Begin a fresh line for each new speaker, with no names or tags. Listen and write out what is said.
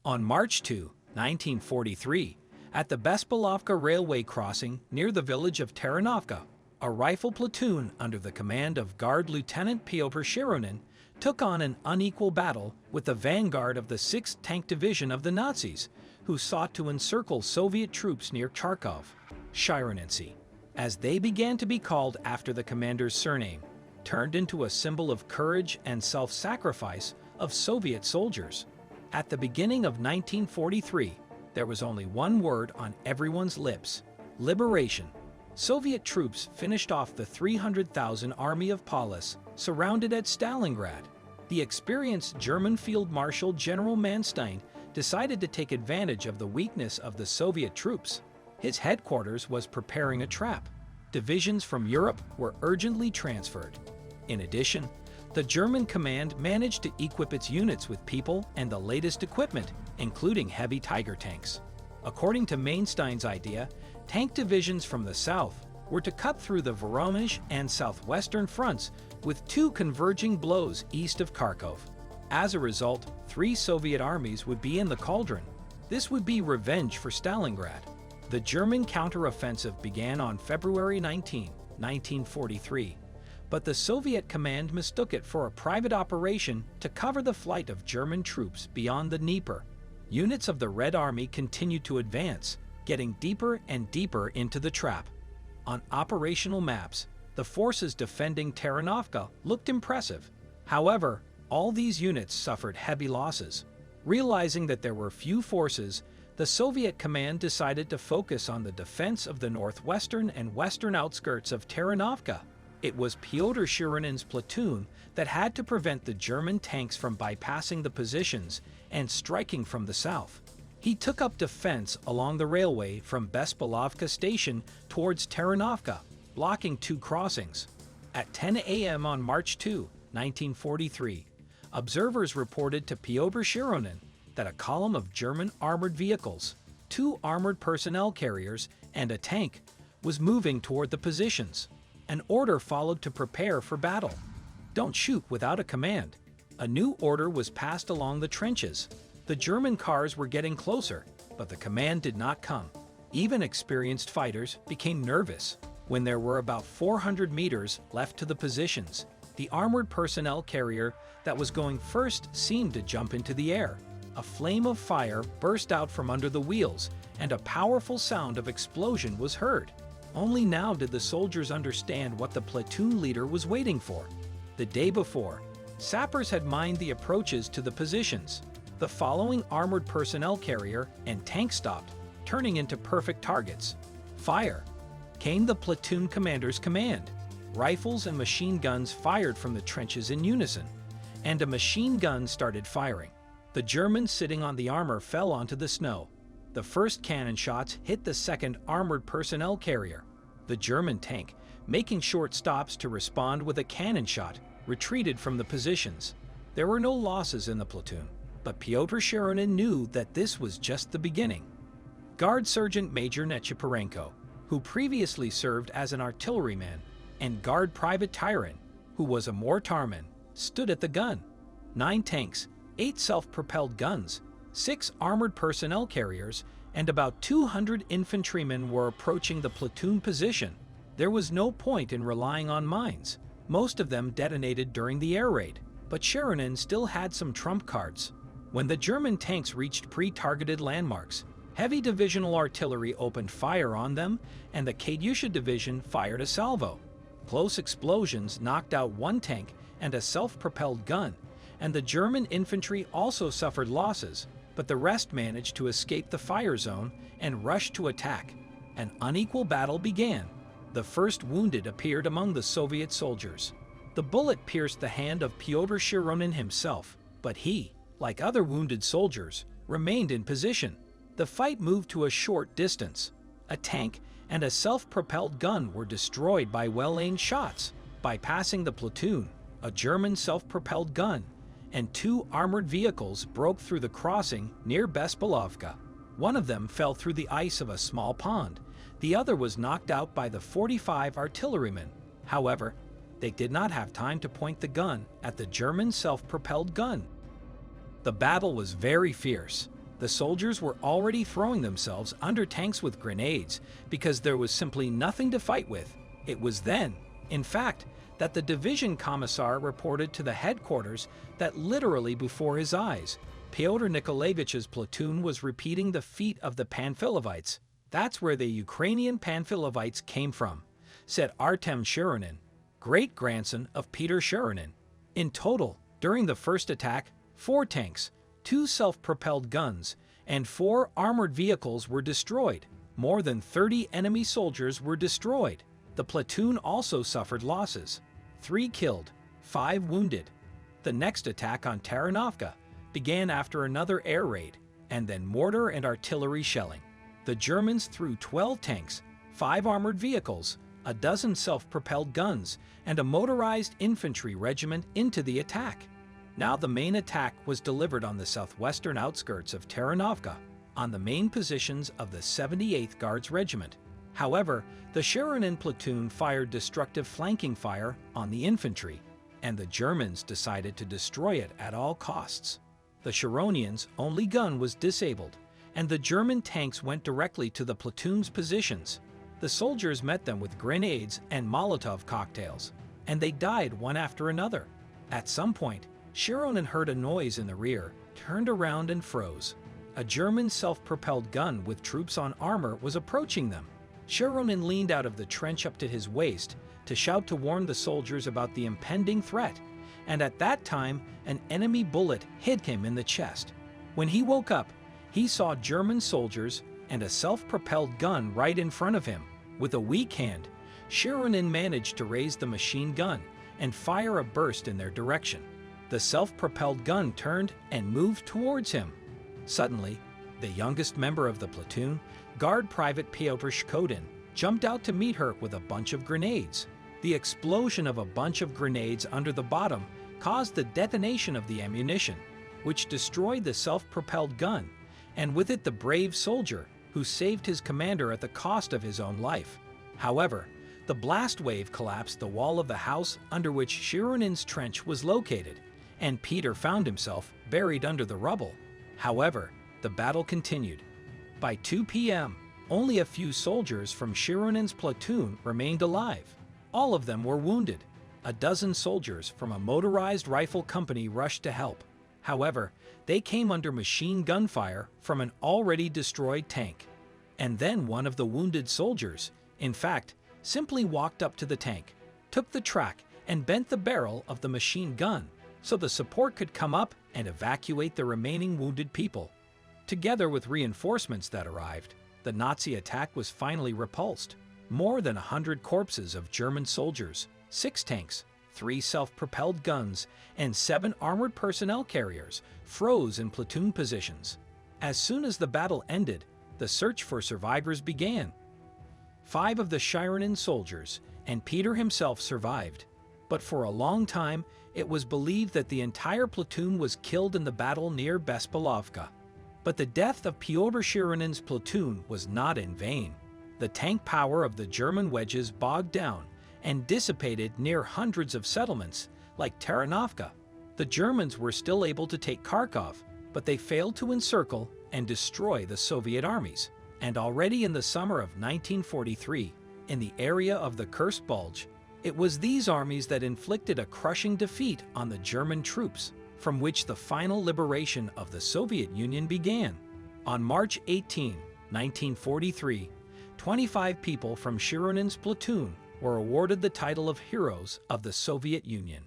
On March 2, 1943, at the Bespalovka railway crossing near the village of Taranovka, a rifle platoon under the command of Guard Lieutenant Pyotr Shironin took on an unequal battle with the vanguard of the 6th Tank Division of the Nazis, who sought to encircle Soviet troops near Kharkov. Shironintsy, as they began to be called after the commander's surname, turned into a symbol of courage and self-sacrifice of Soviet soldiers. At the beginning of 1943, there was only one word on everyone's lips: liberation. Soviet troops finished off the 300,000 army of Paulus, surrounded at Stalingrad. The experienced German Field Marshal General Manstein decided to take advantage of the weakness of the Soviet troops. His headquarters was preparing a trap. Divisions from Europe were urgently transferred. In addition, the German command managed to equip its units with people and the latest equipment, including heavy Tiger tanks. According to Manstein's idea, tank divisions from the south were to cut through the Voronezh and southwestern fronts with two converging blows east of Kharkov. As a result, 3 Soviet armies would be in the cauldron. This would be revenge for Stalingrad. The German counteroffensive began on February 19, 1943, but the Soviet command mistook it for a private operation to cover the flight of German troops beyond the Dnieper. Units of the Red Army continued to advance, getting deeper and deeper into the trap. On operational maps, the forces defending Taranovka looked impressive. However, all these units suffered heavy losses. Realizing that there were few forces, the Soviet command decided to focus on the defense of the northwestern and western outskirts of Taranovka. It was Pyotr Shironin's platoon that had to prevent the German tanks from bypassing the positions and striking from the south. He took up defense along the railway from Bespalovka station towards Taranovka, blocking 2 crossings. At 10 a.m. on March 2, 1943, observers reported to Pyotr Shironin that a column of German armored vehicles, 2 armored personnel carriers, and a tank was moving toward the positions. An order followed to prepare for battle. Don't shoot without a command. A new order was passed along the trenches. The German cars were getting closer, but the command did not come. Even experienced fighters became nervous. When there were about 400 meters left to the positions, the armored personnel carrier that was going first seemed to jump into the air. A flame of fire burst out from under the wheels, and a powerful sound of explosion was heard. Only now did the soldiers understand what the platoon leader was waiting for. The day before, sappers had mined the approaches to the positions. The following armored personnel carrier and tank stopped, turning into perfect targets. Fire! Came the platoon commander's command. Rifles and machine guns fired from the trenches in unison, and a machine gun started firing. The Germans sitting on the armor fell onto the snow. The first cannon shots hit the second armored personnel carrier. The German tank, making short stops to respond with a cannon shot, retreated from the positions. There were no losses in the platoon, but Pyotr Shironin knew that this was just the beginning. Guard Sergeant Major Nechiporenko, who previously served as an artilleryman, and Guard Private Tyran, who was a mortarman, stood at the gun. 9 tanks, 8 self-propelled guns, 6 armored personnel carriers, and about 200 infantrymen were approaching the platoon position. There was no point in relying on mines. Most of them detonated during the air raid, but Shironin still had some trump cards. When the German tanks reached pre-targeted landmarks, heavy divisional artillery opened fire on them, and the Katyusha division fired a salvo. Close explosions knocked out 1 tank and a self-propelled gun, and the German infantry also suffered losses, but the rest managed to escape the fire zone and rushed to attack. An unequal battle began. The first wounded appeared among the Soviet soldiers. The bullet pierced the hand of Pyotr Shironin himself, but he, like other wounded soldiers, remained in position. The fight moved to a short distance. A tank and a self-propelled gun were destroyed by well-aimed shots. Bypassing the platoon, a German self-propelled gun and 2 armored vehicles broke through the crossing near Bespalovka. One of them fell through the ice of a small pond. The other was knocked out by the 45 artillerymen. However, they did not have time to point the gun at the German self-propelled gun. The battle was very fierce. The soldiers were already throwing themselves under tanks with grenades because there was simply nothing to fight with. It was then, in fact, that the division commissar reported to the headquarters that literally before his eyes, Pyotr Nikolaevich's platoon was repeating the feat of the Panfilovites. That's where the Ukrainian Panfilovites came from, said Artem Shironin, great-grandson of Pyotr Shironin. In total, during the first attack, 4 tanks, 2 self-propelled guns, and 4 armored vehicles were destroyed. More than 30 enemy soldiers were destroyed. The platoon also suffered losses: 3 killed, 5 wounded. The next attack on Taranovka began after another air raid, and then mortar and artillery shelling. The Germans threw 12 tanks, 5 armored vehicles, a dozen self-propelled guns, and a motorized infantry regiment into the attack. Now the main attack was delivered on the southwestern outskirts of Taranovka, on the main positions of the 78th Guards Regiment. However, the Shironin platoon fired destructive flanking fire on the infantry, and the Germans decided to destroy it at all costs. The Shironians' only gun was disabled, and the German tanks went directly to the platoon's positions. The soldiers met them with grenades and Molotov cocktails, and they died one after another. At some point, Shironin heard a noise in the rear, turned around and froze. A German self-propelled gun with troops on armor was approaching them. Shironin leaned out of the trench up to his waist to shout to warn the soldiers about the impending threat, and at that time, an enemy bullet hit him in the chest. When he woke up, he saw German soldiers and a self-propelled gun right in front of him. With a weak hand, Shironin managed to raise the machine gun and fire a burst in their direction. The self-propelled gun turned and moved towards him. Suddenly, the youngest member of the platoon, Guard Private Pyotr Shironin, jumped out to meet her with a bunch of grenades. The explosion of a bunch of grenades under the bottom caused the detonation of the ammunition, which destroyed the self-propelled gun, and with it the brave soldier who saved his commander at the cost of his own life. However, the blast wave collapsed the wall of the house under which Shironin's trench was located, and Peter found himself buried under the rubble. However, the battle continued. By 2 p.m., only a few soldiers from Shironin's platoon remained alive. All of them were wounded. A dozen soldiers from a motorized rifle company rushed to help. However, they came under machine gun fire from an already destroyed tank. And then one of the wounded soldiers, in fact, simply walked up to the tank, took the track, and bent the barrel of the machine gun so the support could come up and evacuate the remaining wounded people. Together with reinforcements that arrived, the Nazi attack was finally repulsed. More than 100 corpses of German soldiers, 6 tanks, 3 self-propelled guns, and 7 armored personnel carriers froze in platoon positions. As soon as the battle ended, the search for survivors began. 5 of the Shironin soldiers and Peter himself survived, but for a long time it was believed that the entire platoon was killed in the battle near Bespalovka. But the death of Pyotr Shironin's platoon was not in vain. The tank power of the German wedges bogged down and dissipated near hundreds of settlements, like Taranovka. The Germans were still able to take Kharkov, but they failed to encircle and destroy the Soviet armies. And already in the summer of 1943, in the area of the Kursk Bulge, it was these armies that inflicted a crushing defeat on the German troops, from which the final liberation of the Soviet Union began. On March 18, 1943, 25 people from Shironin's platoon were awarded the title of Heroes of the Soviet Union.